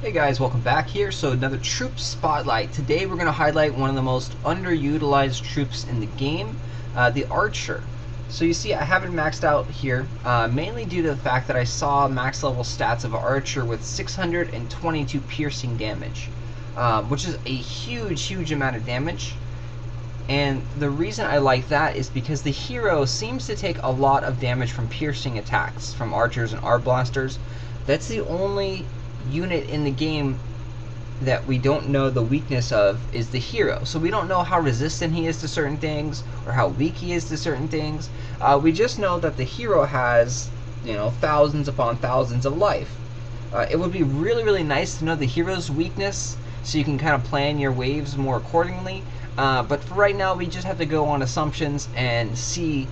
Hey guys, welcome back here. So another troop spotlight. Today we're going to highlight one of the most underutilized troops in the game, the Archer. So you see I have it maxed out here, mainly due to the fact that I saw max level stats of Archer with 622 piercing damage, which is a huge amount of damage. And the reason I like that is because the hero seems to take a lot of damage from piercing attacks from archers and arc blasters. That's the only unit in the game that we don't know the weakness of is the hero. So we don't know how resistant he is to certain things or how weak he is to certain things. We just know that the hero has, thousands upon thousands of life. It would be really nice to know the hero's weakness so you can kind of plan your waves more accordingly. But for right now, we just have to go on assumptions and see,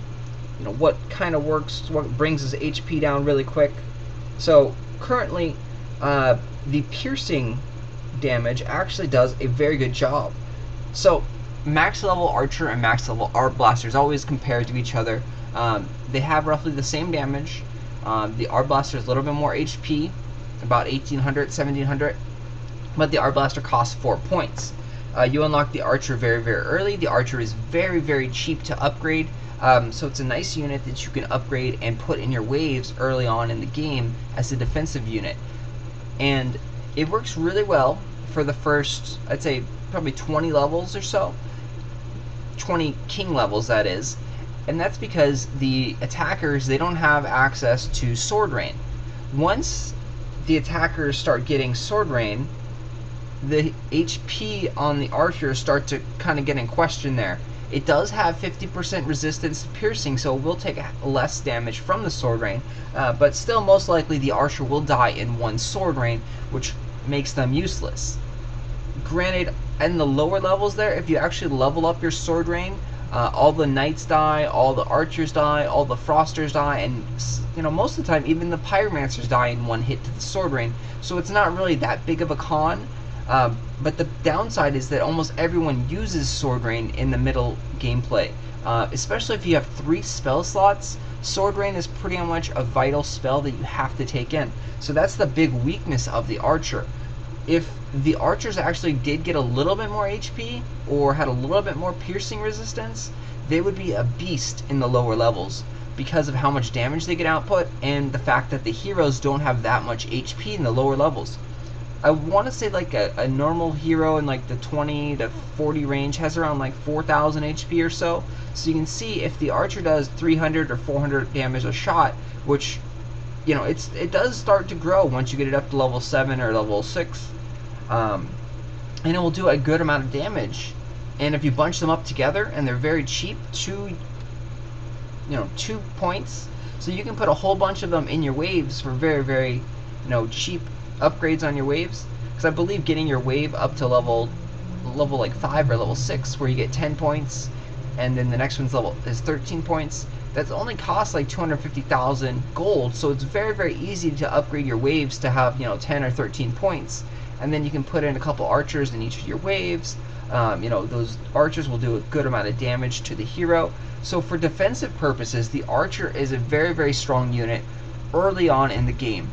what kind of works, what brings his HP down really quick. So currently, the piercing damage actually does a very good job. So max level Archer and max level Arc Blaster is always compared to each other. They have roughly the same damage. The Arc Blaster is a little bit more HP, about 1800, 1700, but the Arc Blaster costs 4 points. You unlock the Archer very early. The Archer is very cheap to upgrade, so it's a nice unit that you can upgrade and put in your waves early on in the game as a defensive unit. And it works really well for the first, I'd say, probably 20 levels or so. 20 king levels, that is. And that's because the attackers, they don't have access to sword rain. Once the attackers start getting sword rain, the HP on the archer start to kind of get in question there. It does have 50% resistance to piercing, so it will take less damage from the sword rain, but still most likely the archer will die in one sword rain, which makes them useless. Granted, in the lower levels there, if you actually level up your sword rain, all the knights die, all the archers die, all the frosters die, and most of the time even the pyromancers die in one hit to the sword rain, so it's not really that big of a con. But the downside is that almost everyone uses Sword Rain in the middle gameplay. Especially if you have 3 spell slots, Sword Rain is pretty much a vital spell that you have to take in. So that's the big weakness of the Archer. If the Archers actually did get a little bit more HP, or had a little bit more piercing resistance, they would be a beast in the lower levels, because of how much damage they can output, and the fact that the heroes don't have that much HP in the lower levels. I want to say like a normal hero in like the 20 to 40 range has around like 4,000 HP or so. So you can see if the Archer does 300 or 400 damage a shot, which, it does start to grow once you get it up to level 7 or level 6. And it will do a good amount of damage. And if you bunch them up together and they're very cheap, 2 points. So you can put a whole bunch of them in your waves for very cheap upgrades on your waves, because I believe getting your wave up to level like 5 or level 6, where you get 10 points, and then the next one's level is 13 points. That's only costs like 250,000 gold, so it's very easy to upgrade your waves to have 10 or 13 points, and then you can put in a couple archers in each of your waves. Those archers will do a good amount of damage to the hero. So for defensive purposes, the Archer is a very strong unit early on in the game.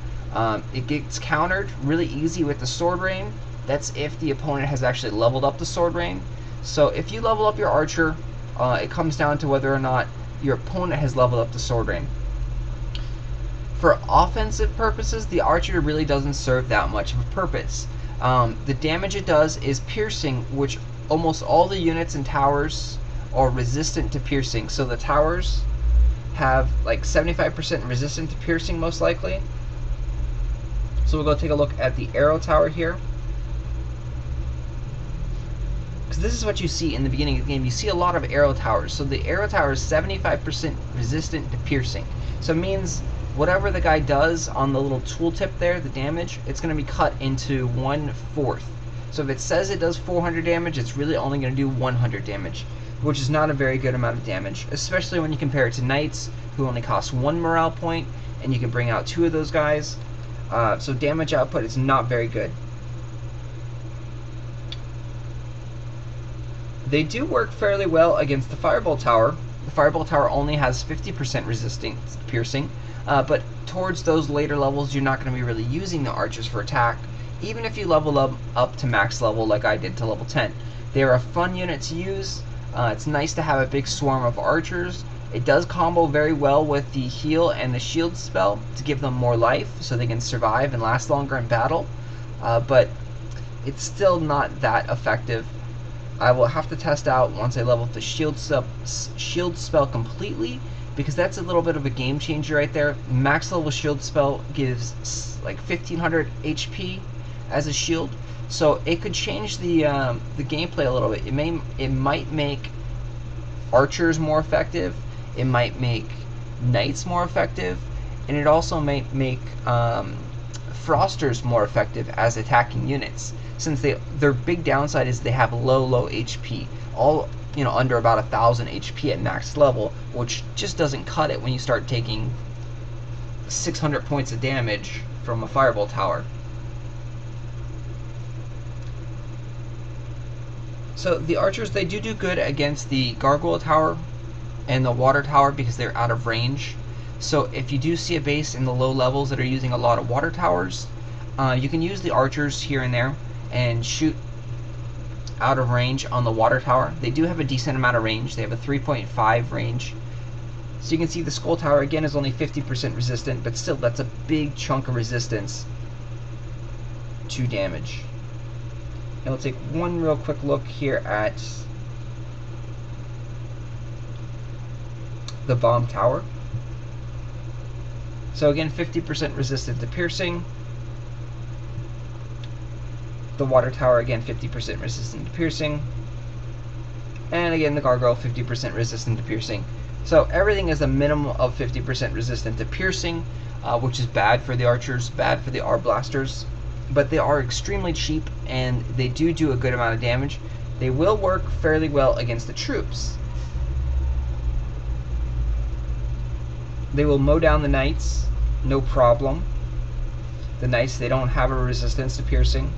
It gets countered really easy with the Sword Rain. That's if the opponent has actually leveled up the Sword Rain. So if you level up your Archer, it comes down to whether or not your opponent has leveled up the Sword Rain. For offensive purposes, the Archer really doesn't serve that much of a purpose. The damage it does is piercing, which almost all the units and towers are resistant to piercing. So the towers have like 75% resistant to piercing most likely. So we'll go take a look at the arrow tower here. Because this is what you see in the beginning of the game. You see a lot of arrow towers. So the arrow tower is 75% resistant to piercing. So it means whatever the guy does on the little tooltip there, the damage, it's going to be cut into 1/4. So if it says it does 400 damage, it's really only going to do 100 damage, which is not a very good amount of damage, especially when you compare it to knights, who only cost 1 morale point, and you can bring out 2 of those guys. So damage output is not very good. They do work fairly well against the Firebolt Tower. The Firebolt Tower only has 50% resistance to piercing, but towards those later levels you're not going to be really using the archers for attack. even if you level up to max level like I did to level 10. They're a fun unit to use. It's nice to have a big swarm of archers. It does combo very well with the heal and the shield spell to give them more life so they can survive and last longer in battle, but it's still not that effective. I will have to test out once I level up the shield spell completely, because that's a little bit of a game changer right there. Max level shield spell gives like 1500 HP as a shield, so it could change the gameplay a little bit. It might make archers more effective. It might make knights more effective, and it also might make frosters more effective as attacking units, since their big downside is they have low HP, all under about 1000 HP at max level, which just doesn't cut it when you start taking 600 points of damage from a Firebolt Tower. So the archers, they do good against the Gargoyle Tower and the Water Tower because they're out of range. So if you do see a base in the low levels that are using a lot of water towers, you can use the archers here and there and shoot out of range on the water tower. They do have a decent amount of range. They have a 3.5 range. So you can see the Skull Tower again is only 50% resistant, but still that's a big chunk of resistance to damage. And we'll take one real quick look here at the Bomb Tower. So again, 50% resistant to piercing. The Water Tower, again, 50% resistant to piercing. And again, the Gargoyle, 50% resistant to piercing. So everything is a minimum of 50% resistant to piercing, which is bad for the archers, bad for the Arblasters. But they are extremely cheap, and they do a good amount of damage. They will work fairly well against the troops. They will mow down the knights, no problem. The knights, they don't have a resistance to piercing.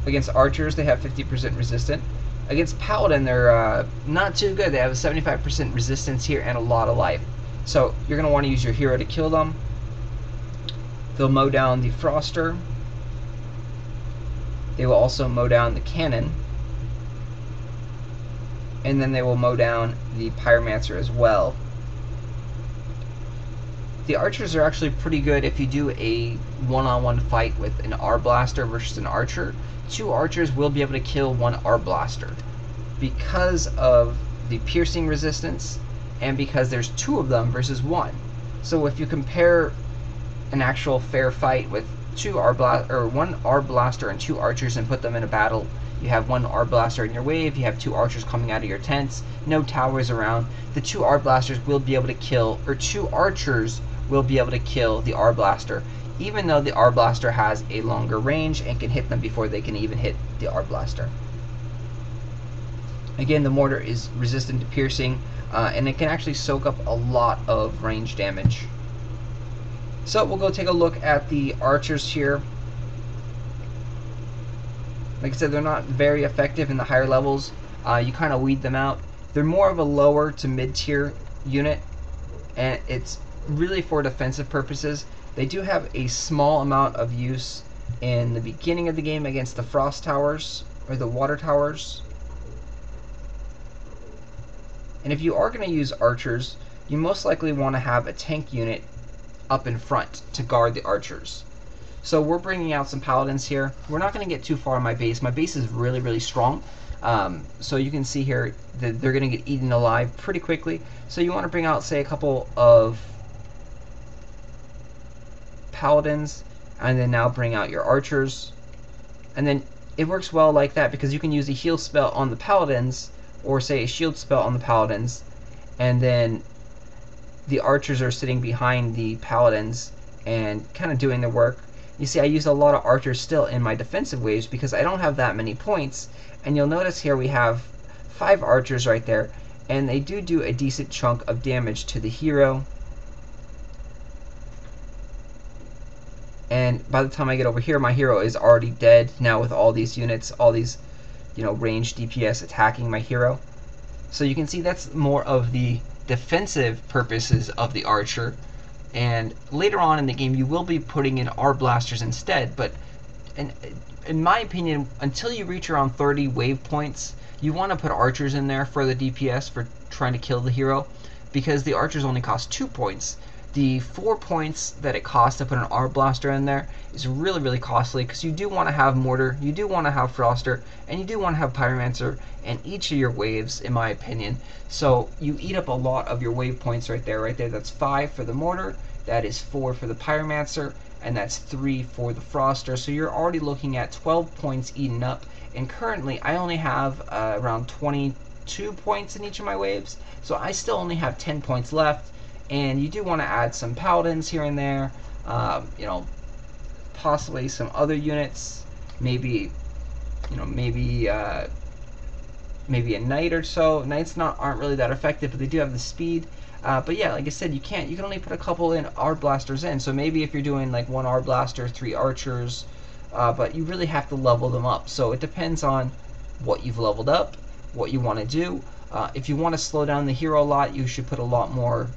Against archers, they have 50% resistant. Against paladin, they're not too good. They have a 75% resistance here and a lot of life. So you're going to want to use your hero to kill them. They'll mow down the froster. They will also mow down the cannon. And then they will mow down the pyromancer as well. The archers are actually pretty good if you do a one-on-one fight with an Arblaster versus an archer. Two archers will be able to kill one Arblaster because of the piercing resistance and because there's two of them versus one. So if you compare an actual fair fight with one Arblaster and two archers and put them in a battle, you have one Arblaster in your wave, you have two archers coming out of your tents, no towers around, the two Arblasters will be able to kill, or two archers will be able to kill the Arblaster, even though the Arblaster has a longer range and can hit them before they can even hit the Arblaster. Again, the mortar is resistant to piercing, and it can actually soak up a lot of range damage. So we'll go take a look at the archers here. Like I said, they're not very effective in the higher levels. You kind of weed them out. They're more of a lower to mid-tier unit, and it's really for defensive purposes. They do have a small amount of use in the beginning of the game against the frost towers or the water towers. And if you are going to use archers, you most likely want to have a tank unit up in front to guard the archers. So we're bringing out some paladins here. We're not going to get too far on my base. My base is really strong. So you can see here that they're going to get eaten alive pretty quickly. So you want to bring out, say, a couple of paladins, and then now bring out your archers. And then it works well like that because you can use a heal spell on the paladins, or say a shield spell on the paladins, and then the archers are sitting behind the paladins and kind of doing the work. You see, I use a lot of archers still in my defensive waves because I don't have that many points, and you'll notice here we have 5 archers right there, and they do a decent chunk of damage to the hero. And by the time I get over here, my hero is already dead now with all these units, all these, ranged DPS attacking my hero. So you can see that's more of the defensive purposes of the archer. And later on in the game, you will be putting in Arblasters instead, but and in my opinion, until you reach around 30 wave points, you want to put archers in there for the DPS for trying to kill the hero, because the archers only cost 2 points. The 4 points that it costs to put an R blaster in there is really costly, because you do want to have mortar, you do want to have froster, and you do want to have pyromancer in each of your waves, in my opinion. So you eat up a lot of your wave points right there. That's 5 for the mortar, that is 4 for the pyromancer, and that's 3 for the froster. So you're already looking at 12 points eaten up, and currently I only have around 22 points in each of my waves, so I still only have 10 points left. And you do want to add some paladins here and there, you know, possibly some other units, maybe, you know, maybe a knight or so. Knights aren't really that effective, but they do have the speed. But yeah, like I said, you can only put a couple in R blasters in. So maybe if you're doing like 1 R blaster, 3 archers, but you really have to level them up. So it depends on what you've leveled up, what you want to do. If you want to slow down the hero a lot, you should put a lot more,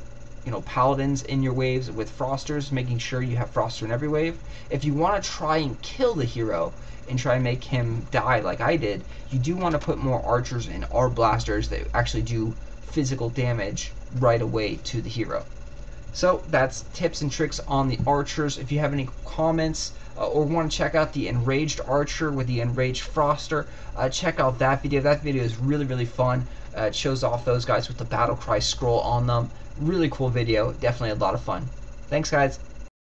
you know, paladins in your waves with frosters, making sure you have froster in every wave. If you want to try and kill the hero and try and make him die like I did, you do want to put more archers and R blasters that actually do physical damage right away to the hero. So that's tips and tricks on the archers. If you have any comments or want to check out the enraged archer with the enraged froster, check out that video. That video is really fun. It shows off those guys with the battle cry scroll on them. Really cool video, definitely a lot of fun. Thanks guys.